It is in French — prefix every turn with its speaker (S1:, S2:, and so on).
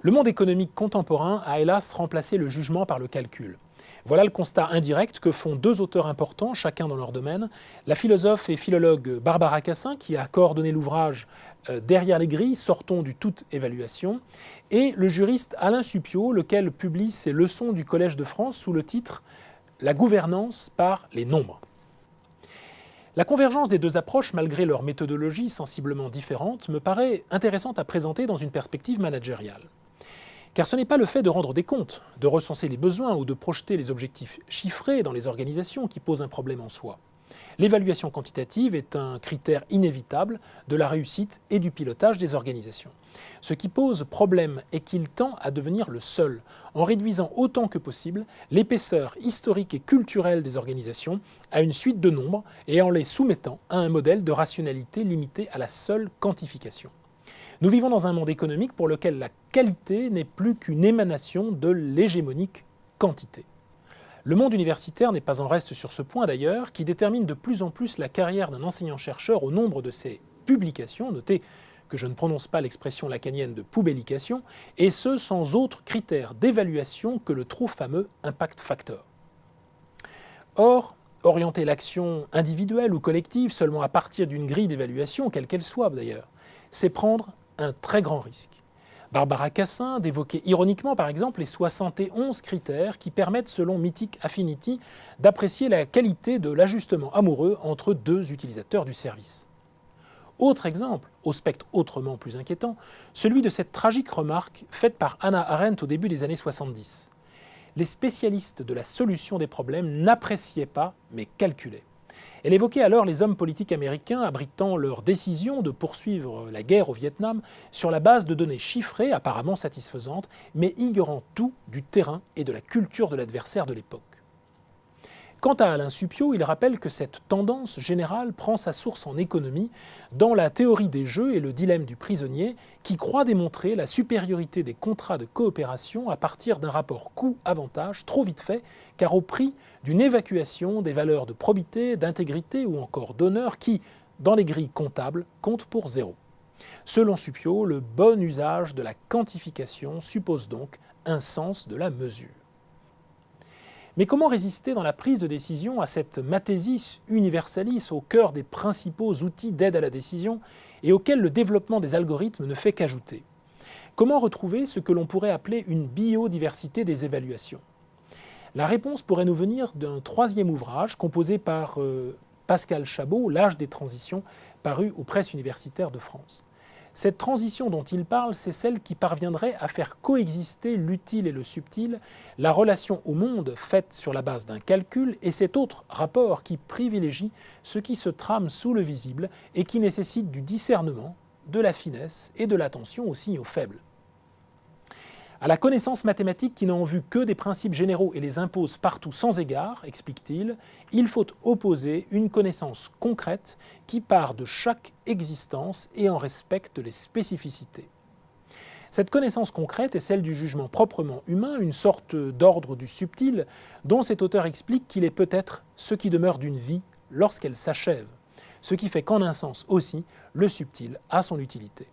S1: Le monde économique contemporain a hélas remplacé le jugement par le calcul. Voilà le constat indirect que font deux auteurs importants, chacun dans leur domaine. La philosophe et philologue Barbara Cassin, qui a coordonné l'ouvrage Derrière les grilles, sortons du toute évaluation, et le juriste Alain Supiot, lequel publie ses leçons du Collège de France sous le titre La gouvernance par les nombres. La convergence des deux approches, malgré leur méthodologie sensiblement différente, me paraît intéressante à présenter dans une perspective managériale. Car ce n'est pas le fait de rendre des comptes, de recenser les besoins ou de projeter les objectifs chiffrés dans les organisations qui pose un problème en soi. L'évaluation quantitative est un critère inévitable de la réussite et du pilotage des organisations. Ce qui pose problème est qu'il tend à devenir le seul, en réduisant autant que possible l'épaisseur historique et culturelle des organisations à une suite de nombres et en les soumettant à un modèle de rationalité limité à la seule quantification. Nous vivons dans un monde économique pour lequel la qualité n'est plus qu'une émanation de l'hégémonique quantité. Le monde universitaire n'est pas en reste sur ce point d'ailleurs, qui détermine de plus en plus la carrière d'un enseignant-chercheur au nombre de ses publications, notez que je ne prononce pas l'expression lacanienne de publication, et ce sans autre critère d'évaluation que le trop fameux impact factor. Or, orienter l'action individuelle ou collective seulement à partir d'une grille d'évaluation, quelle qu'elle soit d'ailleurs, c'est prendre un très grand risque. Barbara Cassin d'évoquer ironiquement par exemple les 71 critères qui permettent selon Mythic Affinity d'apprécier la qualité de l'ajustement amoureux entre deux utilisateurs du service. Autre exemple, au spectre autrement plus inquiétant, celui de cette tragique remarque faite par Hannah Arendt au début des années 70. Les spécialistes de la solution des problèmes n'appréciaient pas mais calculaient. Elle évoquait alors les hommes politiques américains abritant leur décision de poursuivre la guerre au Vietnam sur la base de données chiffrées apparemment satisfaisantes, mais ignorant tout du terrain et de la culture de l'adversaire de l'époque. Quant à Alain Supiot, il rappelle que cette tendance générale prend sa source en économie dans la théorie des jeux et le dilemme du prisonnier qui croit démontrer la supériorité des contrats de coopération à partir d'un rapport coût-avantage trop vite fait car au prix d'une évacuation des valeurs de probité, d'intégrité ou encore d'honneur qui, dans les grilles comptables, comptent pour zéro. Selon Supiot, le bon usage de la quantification suppose donc un sens de la mesure. Mais comment résister dans la prise de décision à cette mathésis universalis au cœur des principaux outils d'aide à la décision et auquel le développement des algorithmes ne fait qu'ajouter? Comment retrouver ce que l'on pourrait appeler une biodiversité des évaluations? La réponse pourrait nous venir d'un troisième ouvrage composé par Pascal Chabot, L'âge des transitions, paru aux presses universitaires de France. Cette transition dont il parle, c'est celle qui parviendrait à faire coexister l'utile et le subtil, la relation au monde faite sur la base d'un calcul et cet autre rapport qui privilégie ce qui se trame sous le visible et qui nécessite du discernement, de la finesse et de l'attention aux signaux faibles. À la connaissance mathématique qui n'a en vue que des principes généraux et les impose partout sans égard, explique-t-il, il faut opposer une connaissance concrète qui part de chaque existence et en respecte les spécificités. Cette connaissance concrète est celle du jugement proprement humain, une sorte d'ordre du subtil, dont cet auteur explique qu'il est peut-être ce qui demeure d'une vie lorsqu'elle s'achève, ce qui fait qu'en un sens aussi, le subtil a son utilité.